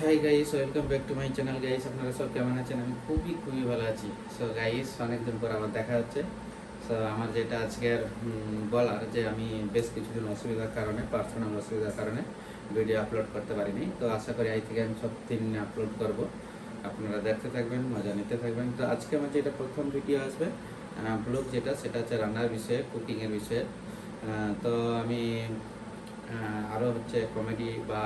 Hi guys, welcome back to my channel guys. আপনারা সব কেমন আছেন? আমি খুবই ভালো আছি। সো গাইস, অনেকদিন পর আবার দেখা হচ্ছে। সো আমার যেটা আজকের বলার যে আমি বেশ কিছুদিন অসুবিধার কারণে, পার্সোনাল অসুবিধার কারণে ভিডিও আপলোড করতে পারিনি। তো আশা করি আজ থেকে আমি সব দিন আপলোড করব। আপনারা দেখতে থাকবেন, মজা নিতে থাকবেন। তো আজকে আমার যেটা প্রথম ভিডিও আসবে ব্লগ, সেটা হচ্ছে রান্নার বিষয়ে, কুকিংয়ের বিষয়ে। তো আমি আরও হচ্ছে কমেডি বা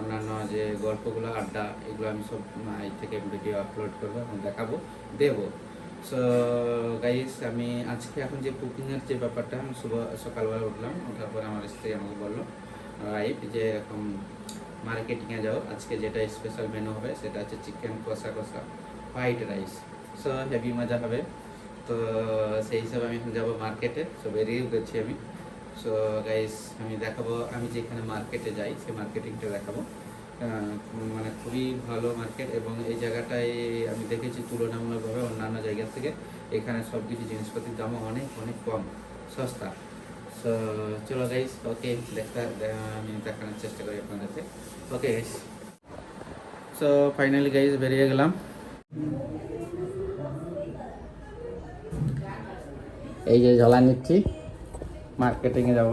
অন্যান্য যে গল্পগুলো, আড্ডা, এগুলো আমি সব এই থেকে ভিডিও আপলোড করবো এবং দেখাবো, দেবো। সো গাইস, আমি আজকে এখন যে কুকিংয়ের যে ব্যাপারটা, আমি সকালবেলা উঠলাম, ওঠার পরে আমার স্ত্রী আমাকে বললো রাইট যে এরকম মার্কেটিংয়ে যাও, আজকে যেটা স্পেশাল মেনু হবে সেটা হচ্ছে চিকেন কষা হোয়াইট রাইস। সো হেভি মজা হবে। তো সেই হিসাবে আমি এখন যাবো মার্কেটে। সো বেরিয়েও গেছি আমি। সো গাইস, আমি দেখাবো, আমি যেখানে মার্কেটে যাই সেই মার্কেটিংটা দেখাবো। মানে খুবই ভালো মার্কেট, এবং এই জায়গাটায় আমি দেখেছি তুলনামূলকভাবে অন্যান্য জায়গার থেকে এখানে সব কিছু জিনিসপাতির দামও অনেক অনেক কম, সস্তা। সো চলো গাইস, ওকে, আমি দেখানোর চেষ্টা করি আপনাদেরকে। Okay guys, so finally guys বেরিয়ে গেলাম। এই যে ঝোলা নিচ্ছি, মার্কেটিংয়ে যাব।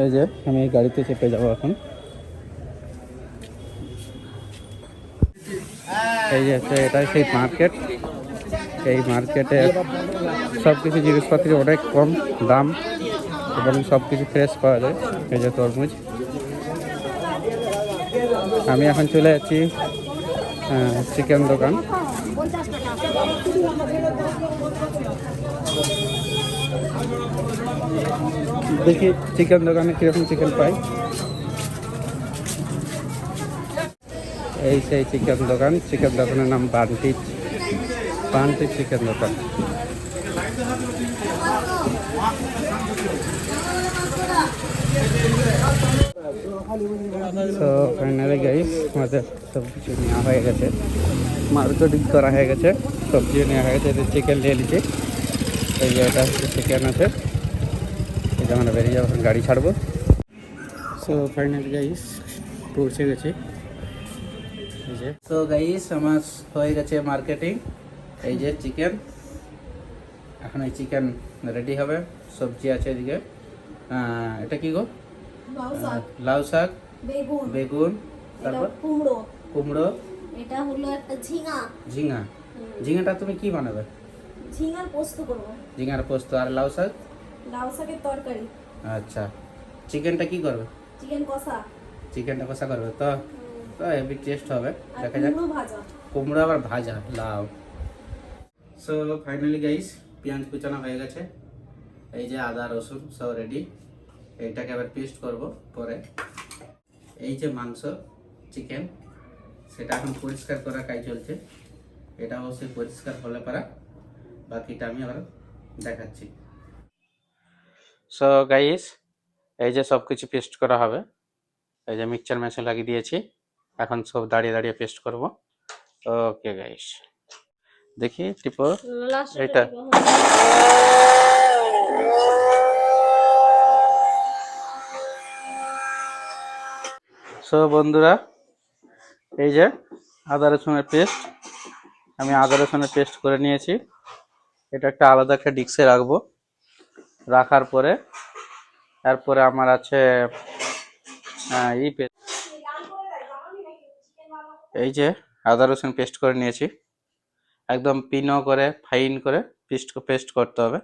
এই যে আমি গাড়িতে চেপে যাব এখন। এই যে এটাই সেই মার্কেট। এই মার্কেটে সব কিছু জিনিসপত্র অনেক কম দাম এবং সব কিছু ফ্রেশ পাওয়া যায়। এই যে তরমুজ। আমি এখন চলে যাচ্ছি চিকেন দোকান। দেখি চিকেন দোকানে কীরকম চিকেন পাই। এই সেই চিকেন দোকান। চিকেন দোকানের নাম বান্টি চিকেন দোকান। তো ফাইনালি গাইস, আমাদের সব কিছু নেওয়া হয়ে গেছে, মার্কেটিং করা হয়ে গেছে, সবজিও নেওয়া হয়ে গেছে। চিকেন নিয়ে নিচ্ছি। এই যে এটা হচ্ছে চিকেন আছে। এই যে আমরা বেরিয়ে যাবো, গাড়ি ছাড়বো। সো ফাইনালি গাইস পৌঁছে গেছি। এই যে তো গাইস, আমার হয়ে গেছে মার্কেটিং। এই যে চিকেন, এখন এই চিকেন রেডি হবে। সবজি আছে এদিকে। এটা কি গো? লাউ শাক, বেগুন, তারপর কুমড়ো, এটা হলো একটা ঝিঙা। ঝিঙাটা তুমি কি বানাবে? ঝিঙার পোস্ত করব। ঝিঙার পোস্ত। আর লাউ শাক? লাউ শাকের তরকারি। আচ্ছা, চিকেনটা কি করবে? চিকেন কষা। চিকেনটা কষা করবে তো? তো হেভি টেস্ট হবে, আর দেখা যাক। কুমড়ো ভাজা। কুমড়ো আবার ভাজা, লাউ। সো ফাইনালি গাইস, পেঁয়াজ কুচানো হয়ে গেছে। এই যে আদা রসুন সব রেডি। এইটাকে আবার পেস্ট করব পরে। এই যে মাংস, চিকেন, সেটা এখন পরিষ্কার করার কাজ চলছে। এটা অবশ্যই পরিষ্কার হলে পারা বাকিটা আমি আবার দেখাচ্ছি। সো গাইস, এই যে সব কিছু পেস্ট করা হবে। এই যে মিক্সচার মেশিন লাগিয়ে দিয়েছি, এখন সব দাঁড়িয়ে দাঁড়িয়ে পেস্ট করব। ওকে গাইস, দেখি টিপো এটা। সো বন্ধুরা, এই যে আদা রসুনের পেস্ট, আমি আদা রসুনের পেস্ট করে নিয়েছি। এটা একটা আলাদা একটা ডিক্সে রাখবো। রাখার পরে তারপরে আমার আছে এই পেস্ট। এই যে আদা রসুন পেস্ট করে নিয়েছি, একদম পিনো করে ফাইন করে পেস্ট করতে হবে।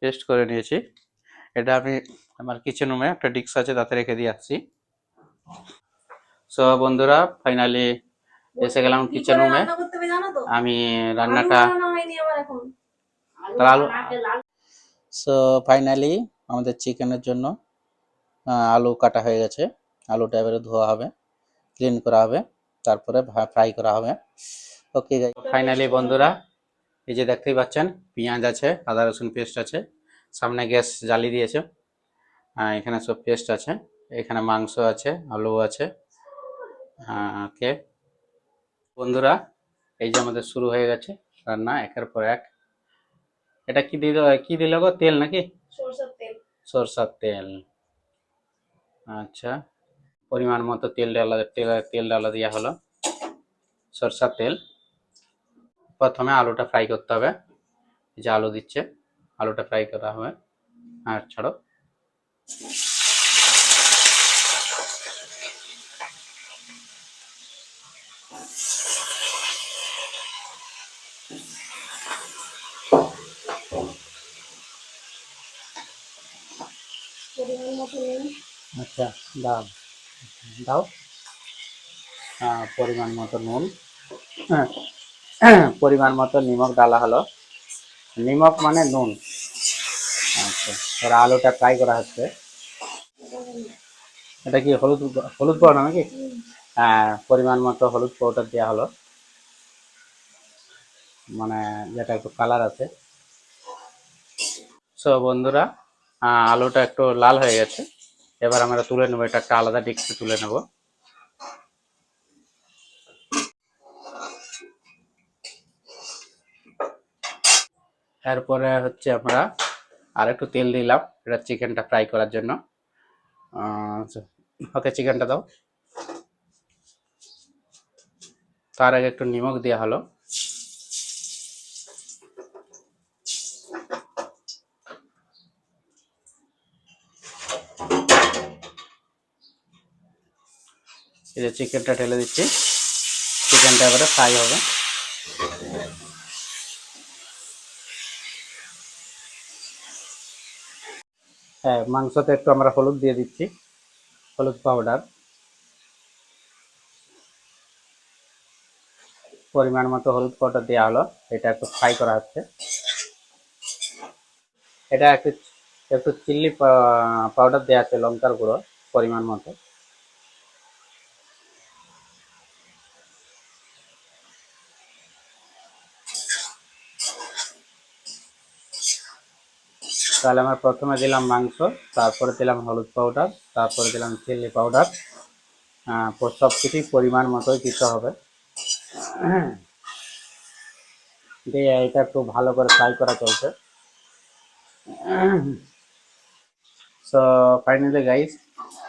পেস্ট করে নিয়েছি। এটা আমি আমার কিচেন রুমে একটা ডিক্স আছে, তাতে রেখে দিয়ে আসছি। সো বন্ধুরা, ফাইনালি এসে গেলাম কিচেন রুমে। আমি রান্নাটা সো ফাইনালি আমাদের চিকেনের জন্য আলু কাটা হয়ে গেছে। আলুটা এবারে ধোয়া হবে, ক্লিন করা হবে, তারপরে ফ্রাই করা হবে। ওকে ফাইনালি বন্ধুরা, এই যে দেখতেই পাচ্ছেন, পেঁয়াজ আছে, আদা রসুন পেস্ট আছে, সামনে গ্যাস জ্বালিয়ে দিয়েছে, এখানে সব পেস্ট আছে, এখানে মাংস আছে, আলু আছে। ওকে বন্ধুরা, এই যে আমাদের শুরু হয়ে গেছে রান্না, একের পর এক এটা কি দিল গো, তেল নাকি? সরষের তেল। সরষের তেল। আচ্ছা, পরিমাণ মতো তেল ডালা দেওয়া হলো, সরষের তেল। প্রথমে আলুটা ফ্রাই করতে হবে, এই যে আলু দিচ্ছে, আলুটা ফ্রাই করা হবে। আর ছাড়ো, পরিমাণ মতো নুন। আচ্ছা দাও, দাও। পরিমাণ মতো নুন, হ্যাঁ, পরিমাণ মতো নিমক ডালা হলো, নিমক মানে নুন। আচ্ছা, এবার আলুটা ফ্রাই করা হচ্ছে। এটা কি হলুদ, হলুদ পাউডার নাকি? হ্যাঁ, পরিমাণ মতো হলুদ পাউডার দেওয়া হলো, মানে যেটা একটু কালার আছে। সো বন্ধুরা, আলুটা একটু লাল হয়ে গেছে, এবার আমরা তুলে নেবো, এটা একটা আলাদা ডিক্সে তুলে নেব। এরপরে হচ্ছে আমরা আর একটু তেল দিলাম, এটা চিকেনটা ফ্রাই করার জন্য। ওকে, চিকেনটা দাও। তার আগে একটু নিমক দেওয়া হলো, এই যে চিকেনটা ঢেলে দিচ্ছি, চিকেনটা এবারে ফ্রাই হবে। হ্যাঁ, মাংসতে একটু আমরা হলুদ দিয়ে দিচ্ছি, হলুদ পাউডার। পরিমাণ মতো হলুদ পাউডার দেওয়া হলো, এটা একটু ফ্রাই করা হচ্ছে। এটা একটু একটু চিলি পাউডার দেওয়া আছে, লঙ্কার গুঁড়ো পরিমাণ মতো। তাহলে আমরা প্রথমে দিলাম মাংস, তারপরে দিলাম হলুদ পাউডার, তারপরে দিলাম চিলি পাউডার। সব কিছুই পরিমাণ মতোই দিতে হবে। দিয়ে এটা একটু ভালো করে ফ্রাই করা চলছে। So finally guys,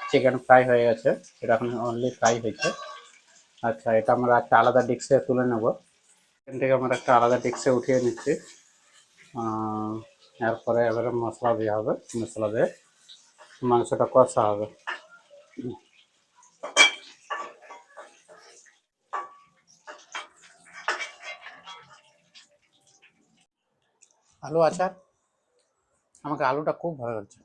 chicken fry হয়ে গেছে, এটা এখন অনলি ফ্রাই হয়েছে। আচ্ছা, এটা আমরা একটা আলাদা ডিক্সে তুলে নেব। এখান থেকে আমরা একটা আলাদা ডিক্সে উঠিয়ে নিচ্ছি। এরপরে এবারে মশলা দেওয়া হবে, মশলা দিয়ে মাংসটা কষা হবে। আলু আচার, আমাকে আলুটা খুব ভালো লাগছে।